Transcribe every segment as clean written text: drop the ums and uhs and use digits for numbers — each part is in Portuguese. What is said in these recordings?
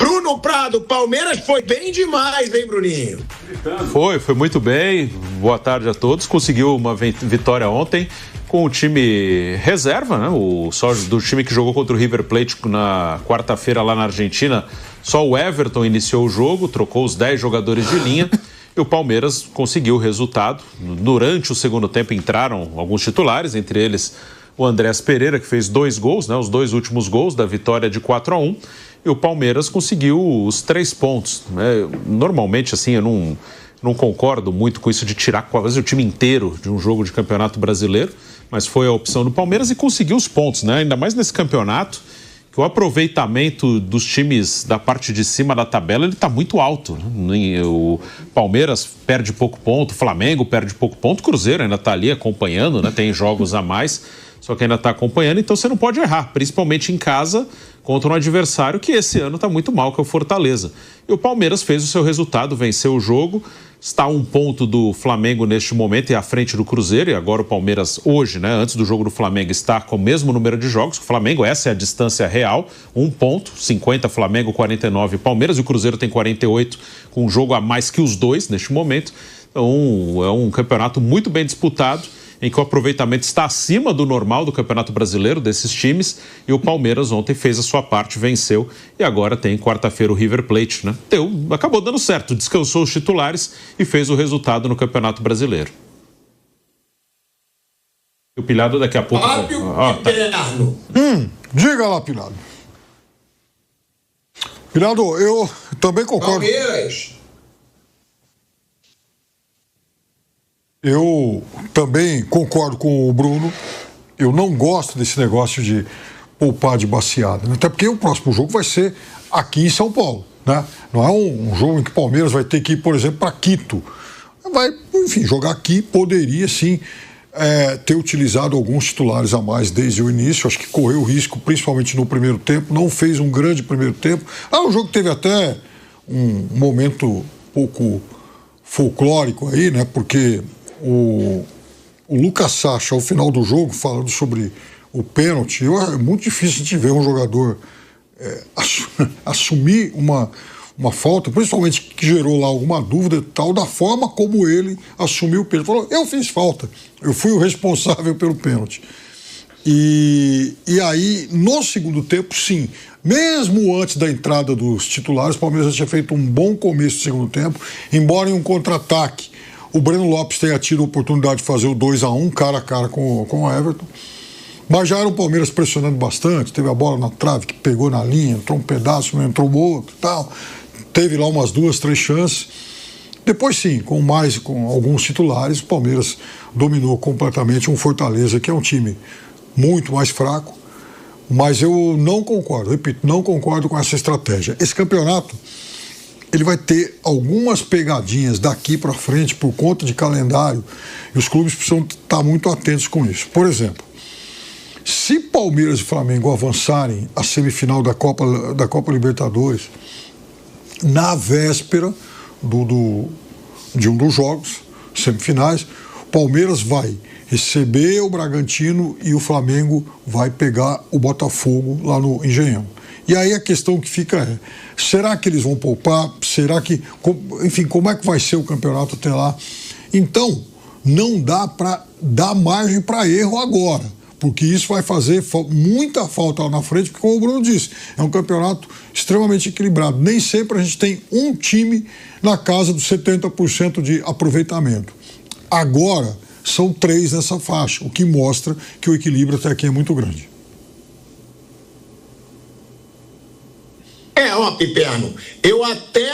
Bruno Prado, Palmeiras foi bem demais, hein, Bruninho? Foi muito bem. Boa tarde a todos. Conseguiu uma vitória ontem com o time reserva, né? Só do time que jogou contra o River Plate na quarta-feira lá na Argentina. Só o Everton iniciou o jogo, trocou os 10 jogadores de linha e o Palmeiras conseguiu o resultado. Durante o segundo tempo entraram alguns titulares, entre eles o Andrés Pereira, que fez 2 gols, né? Os 2 últimos gols da vitória de 4-1. E o Palmeiras conseguiu os 3 pontos. Né? Normalmente, assim, eu não concordo muito com isso de tirar quase o time inteiro de um jogo de campeonato brasileiro, mas foi a opção do Palmeiras e conseguiu os pontos, né? Ainda mais nesse campeonato, que o aproveitamento dos times da parte de cima da tabela ele está muito alto. Né? O Palmeiras perde pouco ponto, o Flamengo perde pouco ponto, o Cruzeiro ainda está ali acompanhando, né? Tem jogos a mais, só que ainda está acompanhando, então você não pode errar, principalmente em casa, contra um adversário que esse ano está muito mal, que é o Fortaleza. E o Palmeiras fez o seu resultado, venceu o jogo, está a 1 ponto do Flamengo neste momento e à frente do Cruzeiro, e agora o Palmeiras hoje, né, antes do jogo do Flamengo, está com o mesmo número de jogos. O Flamengo, essa é a distância real, 1 ponto, 50 Flamengo, 49 Palmeiras, e o Cruzeiro tem 48, com um jogo a mais que os dois neste momento. Então é um campeonato muito bem disputado, em que o aproveitamento está acima do normal do Campeonato Brasileiro, desses times, e o Palmeiras ontem fez a sua parte, venceu, e agora tem quarta-feira o River Plate, né? Acabou dando certo, descansou os titulares e fez o resultado no Campeonato Brasileiro. E o Pilhado daqui a pouco... Diga lá, Pilhado. Pilhado, eu também concordo. Palmeiras. Eu também concordo com o Bruno. Eu não gosto desse negócio de poupar de baseada, né? Até porque o próximo jogo vai ser aqui em São Paulo, né? Não é um jogo em que o Palmeiras vai ter que ir, por exemplo, para Quito. Vai, enfim, jogar aqui poderia sim ter utilizado alguns titulares a mais desde o início. Acho que correu risco, principalmente no primeiro tempo. Não fez um grande primeiro tempo. O jogo teve até um momento pouco folclórico aí, né? Porque o Lucas Sacha, ao final do jogo, falando sobre o pênalti, é muito difícil de ver um jogador assumir uma falta, principalmente que gerou lá alguma dúvida e tal, da forma como ele assumiu o pênalti. Falou, eu fiz falta, eu fui o responsável pelo pênalti. E aí, no segundo tempo, sim, mesmo antes da entrada dos titulares, o Palmeiras já tinha feito um bom começo do segundo tempo, embora em um contra-ataque o Breno Lopes tenha tido a oportunidade de fazer o 2-1, cara a cara com o Everton. Mas já era o Palmeiras pressionando bastante, teve a bola na trave que pegou na linha, entrou um pedaço, não entrou outro e tal. Teve lá umas 2, 3 chances. Depois sim, com alguns titulares, o Palmeiras dominou completamente um Fortaleza, que é um time muito mais fraco. Mas eu não concordo, repito, não concordo com essa estratégia. Esse campeonato, ele vai ter algumas pegadinhas daqui para frente por conta de calendário, e os clubes precisam estar muito atentos com isso. Por exemplo, se Palmeiras e Flamengo avançarem à semifinal da Copa Libertadores, na véspera de um dos jogos semifinais, o Palmeiras vai receber o Bragantino e o Flamengo vai pegar o Botafogo lá no Engenhão. E aí a questão que fica é, será que eles vão poupar? Será que... Enfim, como é que vai ser o campeonato até lá? Então, não dá para dar margem para erro agora, porque isso vai fazer muita falta lá na frente, porque como o Bruno disse, é um campeonato extremamente equilibrado. Nem sempre a gente tem um time na casa dos 70% de aproveitamento. Agora, são 3 nessa faixa, o que mostra que o equilíbrio até aqui é muito grande. Piperno, eu até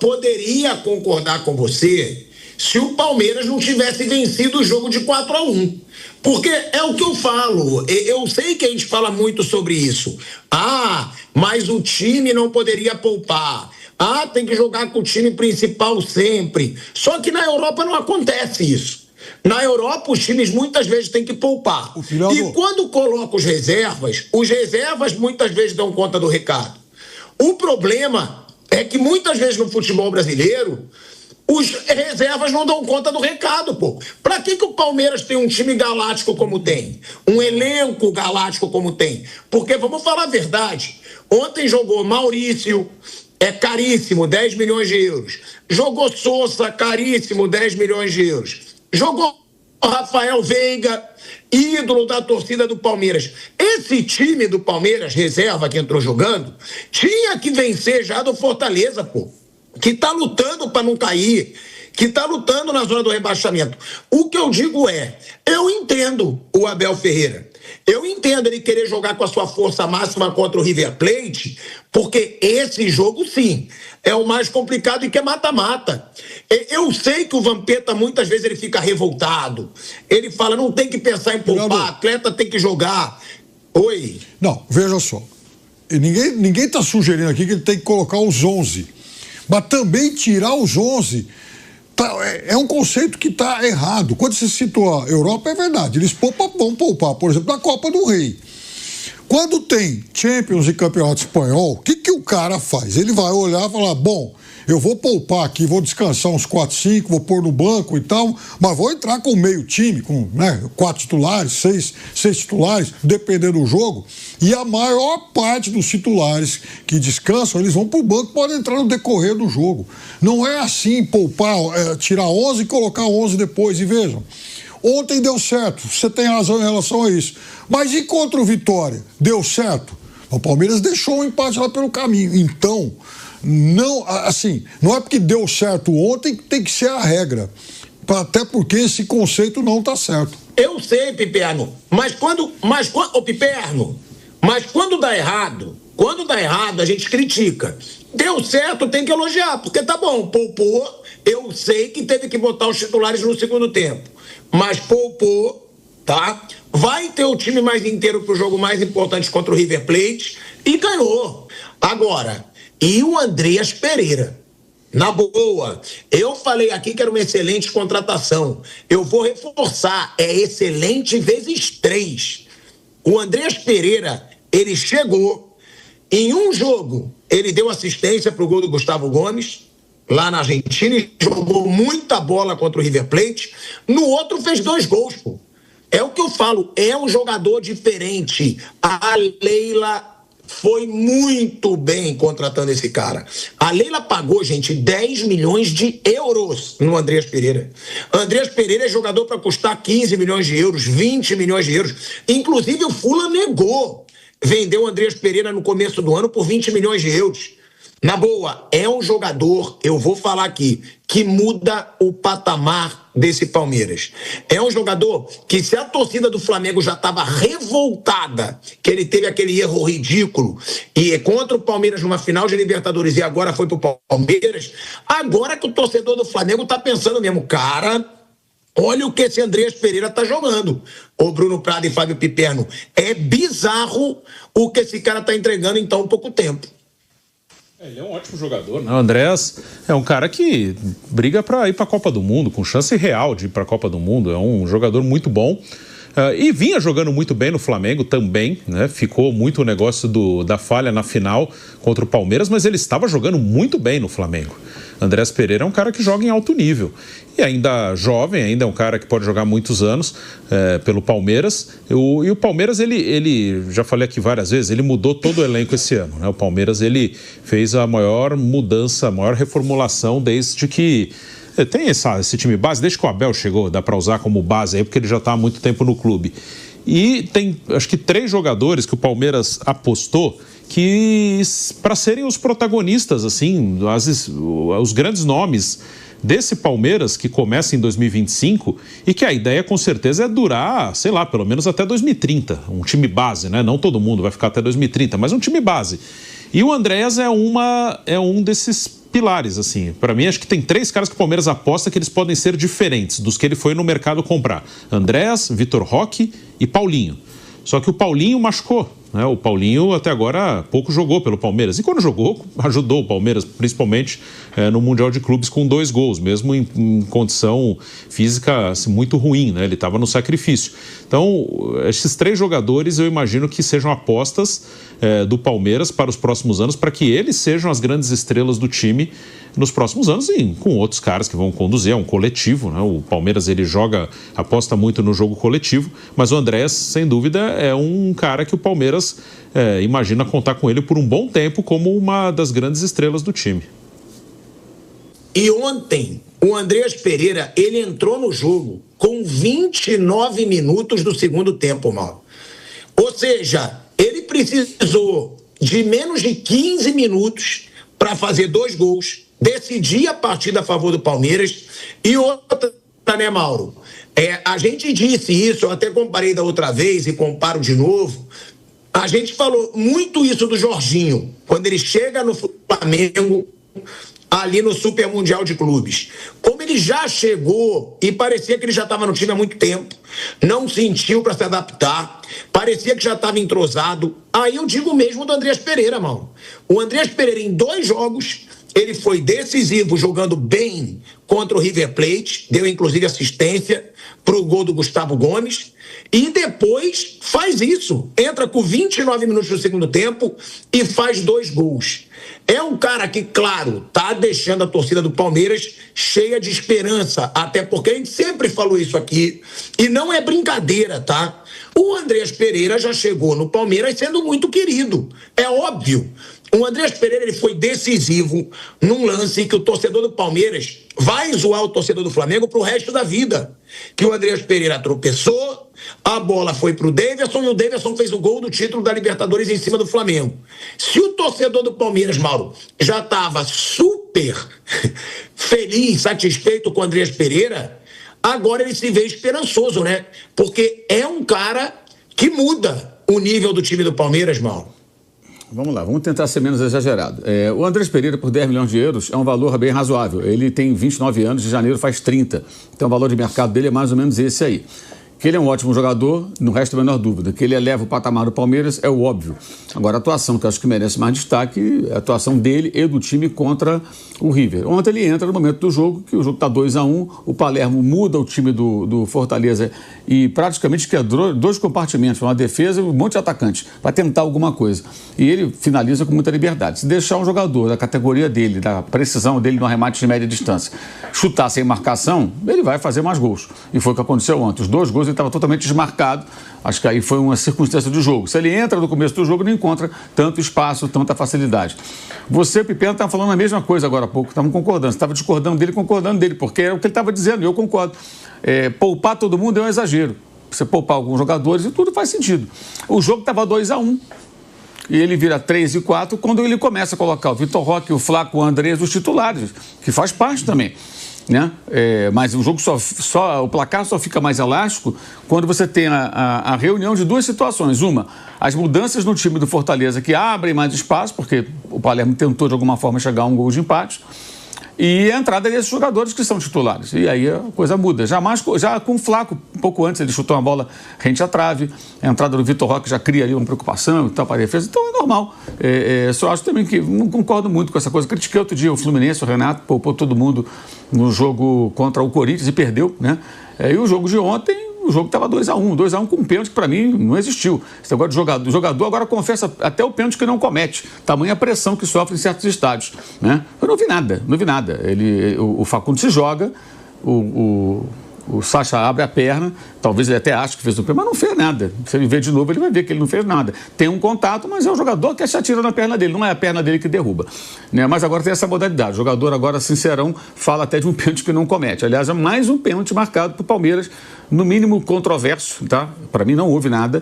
poderia concordar com você se o Palmeiras não tivesse vencido o jogo de 4-1. Porque é o que eu falo, eu sei que a gente fala muito sobre isso. Mas o time não poderia poupar. Tem que jogar com o time principal sempre. Só que na Europa não acontece isso. Na Europa, os times muitas vezes têm que poupar. E quando coloca os reservas muitas vezes dão conta do recado. O problema é que muitas vezes no futebol brasileiro, os reservas não dão conta do recado, pô. Pra que o Palmeiras tem um time galáctico como tem? Um elenco galáctico como tem? Porque, vamos falar a verdade, Ontem jogou Maurício, é caríssimo, 10 milhões de euros. Jogou Sousa, caríssimo, 10 milhões de euros. Jogou Rafael Veiga, ídolo da torcida do Palmeiras. Esse time do Palmeiras, reserva que entrou jogando, tinha que vencer já do Fortaleza, pô. Que tá lutando para não cair, que tá lutando na zona do rebaixamento. O que eu digo é, eu entendo o Abel Ferreira. Eu entendo ele querer jogar com a sua força máxima contra o River Plate, porque esse jogo, sim, é o mais complicado e que é mata-mata. Eu sei que o Vampeta, muitas vezes, ele fica revoltado. Ele fala, não tem que pensar em poupar, atleta tem que jogar. Oi? Não, veja só. Ninguém está sugerindo aqui que ele tem que colocar os 11. Mas também tirar os 11... é um conceito que está errado. Quando você citou a Europa, é verdade. Eles vão poupar, por exemplo, na Copa do Rei. Quando tem Champions e Campeonato Espanhol, o que o cara faz? Ele vai olhar e falar, bom, eu vou poupar aqui, vou descansar uns 4, 5, vou pôr no banco e tal, mas vou entrar com meio time, com 4 titulares, 6 titulares, dependendo do jogo. E a maior parte dos titulares que descansam, eles vão para o banco, podem entrar no decorrer do jogo. Não é assim, poupar, tirar 11 e colocar 11 depois. E vejam, ontem deu certo, você tem razão em relação a isso. Mas e contra o Vitória? Deu certo? O Palmeiras deixou um empate lá pelo caminho. Então, não é porque deu certo ontem que tem que ser a regra. Até porque esse conceito não está certo. Eu sei, Piperno, mas quando dá errado, a gente critica. Deu certo, tem que elogiar, porque tá bom, poupou, eu sei que teve que botar os titulares no segundo tempo, mas poupou, tá? Vai ter o time mais inteiro pro jogo mais importante contra o River Plate e ganhou. Agora, e o Andreas Pereira? Na boa, eu falei aqui que era uma excelente contratação. Eu vou reforçar, é excelente vezes 3. O Andreas Pereira, ele chegou, em um jogo, ele deu assistência pro gol do Gustavo Gomes, lá na Argentina, e jogou muita bola contra o River Plate. No outro fez 2 gols, pô. É o que eu falo, é um jogador diferente. A Leila foi muito bem contratando esse cara. A Leila pagou, gente, 10 milhões de euros no Andreas Pereira. Andreas Pereira é jogador para custar 15 milhões de euros, 20 milhões de euros. Inclusive o Fulham negou. Vendeu o Andreas Pereira no começo do ano por 20 milhões de euros. Na boa, é um jogador, eu vou falar aqui, que muda o patamar desse Palmeiras. É um jogador que, se a torcida do Flamengo já estava revoltada, que ele teve aquele erro ridículo, e é contra o Palmeiras numa final de Libertadores e agora foi pro Palmeiras, agora que o torcedor do Flamengo está pensando mesmo, cara, olha o que esse Andreas Pereira tá jogando. Ô Bruno Prado e Fábio Piperno, é bizarro o que esse cara tá entregando em tão pouco tempo. Ele é um ótimo jogador, né? O Andreas é um cara que briga para ir para a Copa do Mundo, com chance real de ir para a Copa do Mundo. É um jogador muito bom. E vinha jogando muito bem no Flamengo também, né? Ficou muito o negócio da falha na final contra o Palmeiras, mas ele estava jogando muito bem no Flamengo. Andreas Pereira é um cara que joga em alto nível. E ainda jovem, ainda é um cara que pode jogar muitos anos pelo Palmeiras. E o Palmeiras, ele, já falei aqui várias vezes, ele mudou todo o elenco esse ano, né? O Palmeiras, ele fez a maior mudança, a maior reformulação desde que tem esse time base, desde que o Abel chegou, dá para usar como base aí, porque ele já está há muito tempo no clube. E tem, acho que 3 jogadores que o Palmeiras apostou que para serem os protagonistas, assim, os grandes nomes desse Palmeiras que começa em 2025 e que a ideia com certeza é durar, sei lá, pelo menos até 2030. Um time base, né? Não todo mundo vai ficar até 2030, mas um time base. E o Andreas é um desses pilares, assim. Para mim, acho que tem 3 caras que o Palmeiras aposta que eles podem ser diferentes dos que ele foi no mercado comprar. Andreas, Vitor Roque e Paulinho. Só que o Paulinho machucou, né? O Paulinho até agora pouco jogou pelo Palmeiras. E quando jogou, ajudou o Palmeiras, principalmente no Mundial de Clubes com 2 gols, mesmo em condição física assim, muito ruim, né? Ele estava no sacrifício. Então, esses 3 jogadores eu imagino que sejam apostas do Palmeiras para os próximos anos, para que eles sejam as grandes estrelas do time nos próximos anos e com outros caras que vão conduzir, é um coletivo, né? O Palmeiras, ele aposta muito no jogo coletivo, mas o Andreas, sem dúvida, é um cara que o Palmeiras Palmeiras imagina contar com ele por um bom tempo como uma das grandes estrelas do time. E ontem, o Andreas Pereira, ele entrou no jogo com 29 minutos do segundo tempo, Mauro. Ou seja, ele precisou de menos de 15 minutos para fazer 2 gols, decidir a partida a favor do Palmeiras. E outra, né, Mauro? A gente disse isso, eu até comparei da outra vez e comparo de novo. A gente falou muito isso do Jorginho, quando ele chega no Flamengo, ali no Super Mundial de Clubes. Como ele já chegou e parecia que ele já estava no time há muito tempo, não sentiu para se adaptar, parecia que já estava entrosado. Aí eu digo mesmo do Andreas Pereira, mano. O Andreas Pereira, em 2 jogos, ele foi decisivo, jogando bem contra o River Plate, deu inclusive assistência para o gol do Gustavo Gomes, e depois faz isso, entra com 29 minutos no segundo tempo e faz 2 gols. É um cara que, claro, tá deixando a torcida do Palmeiras cheia de esperança, até porque a gente sempre falou isso aqui, e não é brincadeira, tá? O Andreas Pereira já chegou no Palmeiras sendo muito querido, é óbvio. O Andreas Pereira, ele foi decisivo num lance que o torcedor do Palmeiras vai zoar o torcedor do Flamengo pro resto da vida. Que o Andreas Pereira tropeçou, a bola foi pro Daverson e o Daverson fez o gol do título da Libertadores em cima do Flamengo. Se o torcedor do Palmeiras, Mauro, já estava super feliz, satisfeito com o Andreas Pereira, agora ele se vê esperançoso, né? Porque é um cara que muda o nível do time do Palmeiras, Mauro. Vamos lá, vamos tentar ser menos exagerado. O Andreas Pereira, por 10 milhões de euros, é um valor bem razoável. Ele tem 29 anos, de janeiro faz 30. Então o valor de mercado dele é mais ou menos esse aí. Que ele é um ótimo jogador, não resta a menor dúvida. Que ele eleva o patamar do Palmeiras é o óbvio. Agora, a atuação que eu acho que merece mais destaque é a atuação dele e do time contra o River. Ontem ele entra no momento do jogo, que o jogo está 2-1, o Palermo muda o time do Fortaleza e praticamente quer 2 compartimentos, uma defesa e um monte de atacantes, para tentar alguma coisa. E ele finaliza com muita liberdade. Se deixar um jogador da categoria dele, da precisão dele no arremate de média distância, chutar sem marcação, ele vai fazer mais gols. E foi o que aconteceu ontem. Os 2 gols ele estava totalmente desmarcado. Acho que aí foi uma circunstância do jogo. Se ele entra no começo do jogo, não encontra tanto espaço, tanta facilidade. Você, Pipena, estava falando a mesma coisa agora há pouco. Estavam concordando. Você estava discordando dele, porque é o que ele estava dizendo, e eu concordo. Poupar todo mundo é um exagero. Você poupar alguns jogadores e tudo faz sentido. O jogo estava 2-1. E ele vira 3-4 quando ele começa a colocar o Vitor Roque, o Flaco, o Andrés, os titulares, que faz parte também. Né? Mas o jogo o placar só fica mais elástico quando você tem a reunião de 2 situações. Uma, as mudanças no time do Fortaleza que abrem mais espaço, porque o Palermo tentou de alguma forma chegar a um gol de empate, e a entrada desses jogadores que são titulares. E aí a coisa muda. Já com o Flaco, um pouco antes, ele chutou uma bola rente à trave. A entrada do Vitor Roque já cria ali uma preocupação e tal para a defesa. Então é normal. Só acho também que não concordo muito com essa coisa. Critiquei outro dia o Fluminense, o Renato, poupou todo mundo no jogo contra o Corinthians e perdeu, né? E o jogo de ontem, o jogo estava 2-1 com um pênalti que para mim não existiu. Esse negócio de jogador agora confessa até o pênalti que não comete. Tamanha pressão que sofre em certos estádios, né? Eu não vi nada. O Facundo se joga, o Sacha abre a perna, talvez ele até ache que fez o pênalti, mas não fez nada. Se ele ver de novo, ele vai ver que ele não fez nada. Tem um contato, mas é o jogador que se atira na perna dele, não é a perna dele que derruba. Né? Mas agora tem essa modalidade. O jogador agora, sincerão, fala até de um pênalti que não comete. Aliás, é mais um pênalti marcado para o Palmeiras, no mínimo controverso, tá? Para mim não houve nada,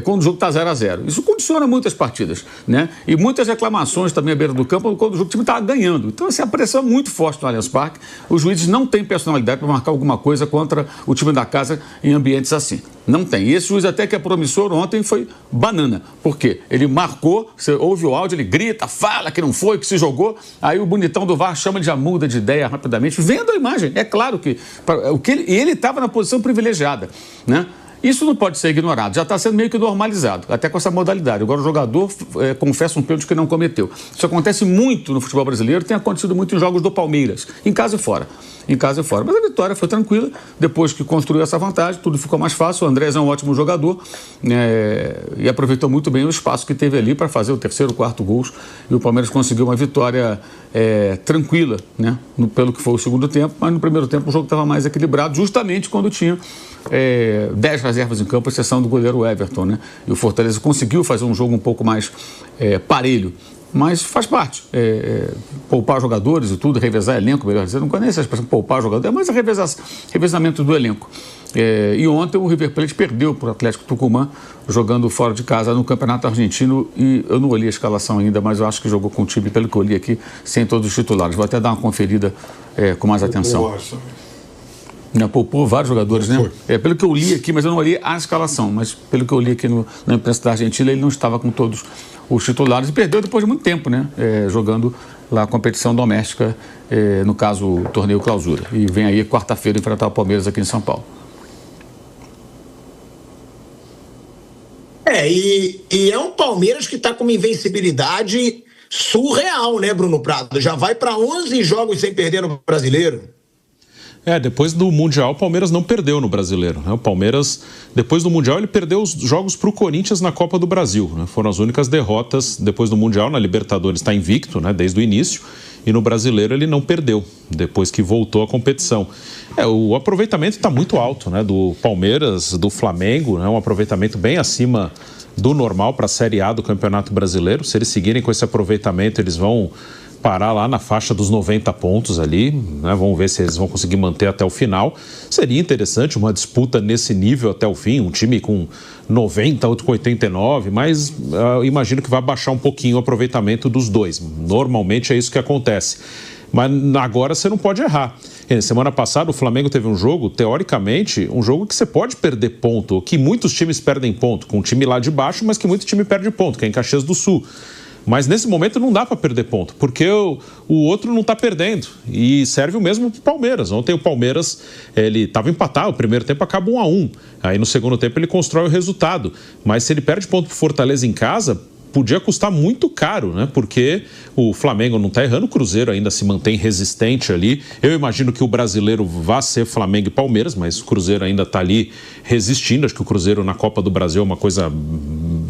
quando o jogo está 0-0. Isso condiciona muitas partidas, né? E muitas reclamações também à beira do campo quando o time está ganhando. Então, a pressão é muito forte no Allianz Parque. Os juízes não têm personalidade para marcar alguma coisa contra o time da casa em ambientes assim. Não tem. E esse juiz até que é promissor ontem foi banana. Por quê? Ele marcou, você ouve o áudio, ele grita, fala que não foi, que se jogou, aí o bonitão do VAR chama de já muda de ideia rapidamente, vendo a imagem. É claro que ele estava na posição privilegiada, né? Isso não pode ser ignorado, já está sendo meio que normalizado, até com essa modalidade. Agora o jogador confessa um pênalti que não cometeu. Isso acontece muito no futebol brasileiro, tem acontecido muito em jogos do Palmeiras, em casa e fora. Mas a vitória foi tranquila, depois que construiu essa vantagem, tudo ficou mais fácil. O Andrés é um ótimo jogador, e aproveitou muito bem o espaço que teve ali para fazer o 3º, 4º gols, e o Palmeiras conseguiu uma vitória tranquila, né? Pelo que foi o segundo tempo, mas no primeiro tempo o jogo estava mais equilibrado, justamente quando tinha 10 reservas em campo, à exceção do goleiro Everton, né? E o Fortaleza conseguiu fazer um jogo um pouco mais parelho. Mas faz parte. Poupar jogadores e tudo, revezar elenco, melhor dizer. Não conheço essa expressão, poupar jogadores, mas revezamento do elenco. E ontem o River Plate perdeu para o Atlético Tucumã, jogando fora de casa no Campeonato Argentino. E eu não olhei a escalação ainda, mas eu acho que jogou com o time, pelo que eu li aqui, sem todos os titulares. Vou até dar uma conferida com mais atenção. Poupou vários jogadores, né? Pelo que eu li aqui, mas eu não olhei a escalação, mas pelo que eu li aqui na imprensa da Argentina, ele não estava com todos os titulares e perdeu depois de muito tempo, né? Jogando lá a competição doméstica, no caso o torneio Clausura. E vem aí quarta-feira enfrentar o Palmeiras aqui em São Paulo. E é um Palmeiras que está com uma invencibilidade surreal, né, Bruno Prado? Já vai para 11 jogos sem perder no Brasileiro. Depois do Mundial, o Palmeiras não perdeu no Brasileiro, né? O Palmeiras, depois do Mundial, ele perdeu os jogos para o Corinthians na Copa do Brasil, né? Foram as únicas derrotas depois do Mundial. Na Libertadores está invicto, né? Desde o início. E no Brasileiro ele não perdeu, depois que voltou à competição. O aproveitamento está muito alto, né? Do Palmeiras, do Flamengo, né? Um aproveitamento bem acima do normal para a Série A do Campeonato Brasileiro. Se eles seguirem com esse aproveitamento, eles vão parar lá na faixa dos 90 pontos ali, né? Vamos ver se eles vão conseguir manter até o final. Seria interessante uma disputa nesse nível até o fim, um time com 90, outro com 89, mas imagino que vai baixar um pouquinho o aproveitamento dos dois. Normalmente é isso que acontece. Mas agora você não pode errar. Semana passada o Flamengo teve um jogo, teoricamente, um jogo que você pode perder ponto, que muitos times perdem ponto, com um time lá de baixo, mas que muito time perde ponto, que é em Caxias do Sul. Mas nesse momento não dá para perder ponto, porque o outro não está perdendo. E serve o mesmo para o Palmeiras. Ontem o Palmeiras ele estava empatado, o primeiro tempo acaba 1-1. Aí no segundo tempo ele constrói o resultado. Mas se ele perde ponto para o Fortaleza em casa, podia custar muito caro, né? Porque o Flamengo não está errando, o Cruzeiro ainda se mantém resistente ali. Eu imagino que o brasileiro vá ser Flamengo e Palmeiras, mas o Cruzeiro ainda está ali resistindo. Acho que o Cruzeiro na Copa do Brasil é uma coisa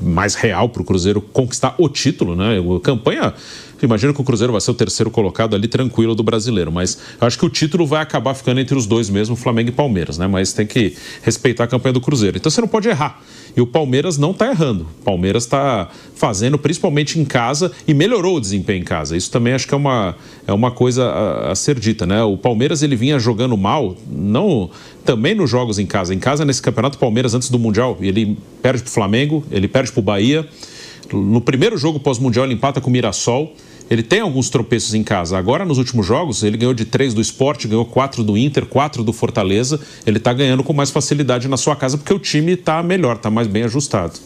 mais real para o Cruzeiro conquistar o título, né? A campanha, imagino que o Cruzeiro vai ser o terceiro colocado ali tranquilo do brasileiro, mas acho que o título vai acabar ficando entre os dois mesmo, Flamengo e Palmeiras, né? Mas tem que respeitar a campanha do Cruzeiro. Então você não pode errar. E o Palmeiras não está errando. O Palmeiras está fazendo, principalmente em casa, e melhorou o desempenho em casa. Isso também acho que é uma coisa a ser dita, né? O Palmeiras ele vinha jogando mal, não também nos jogos em casa. Em casa, nesse campeonato, o Palmeiras, antes do Mundial, ele perde para o Flamengo, ele perde para o Bahia. No primeiro jogo pós-Mundial, ele empata com o Mirassol. Ele tem alguns tropeços em casa. Agora, nos últimos jogos, ele ganhou de 3 do Sport, ganhou 4 do Inter, 4 do Fortaleza. Ele está ganhando com mais facilidade na sua casa, porque o time está melhor, está mais bem ajustado.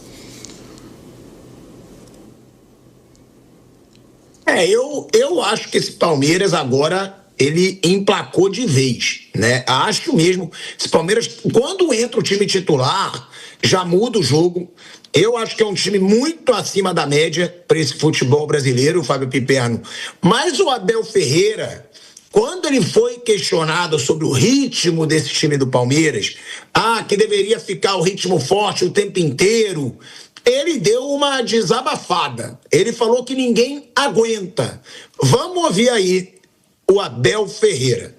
Eu acho que esse Palmeiras agora, ele emplacou de vez, né? Acho mesmo. Esse Palmeiras, quando entra o time titular, já muda o jogo. Eu acho que é um time muito acima da média para esse futebol brasileiro, o Fábio Piperno. Mas o Abel Ferreira, quando ele foi questionado sobre o ritmo desse time do Palmeiras, que deveria ficar o ritmo forte o tempo inteiro, ele deu uma desabafada. Ele falou que ninguém aguenta. Vamos ouvir aí o Abel Ferreira.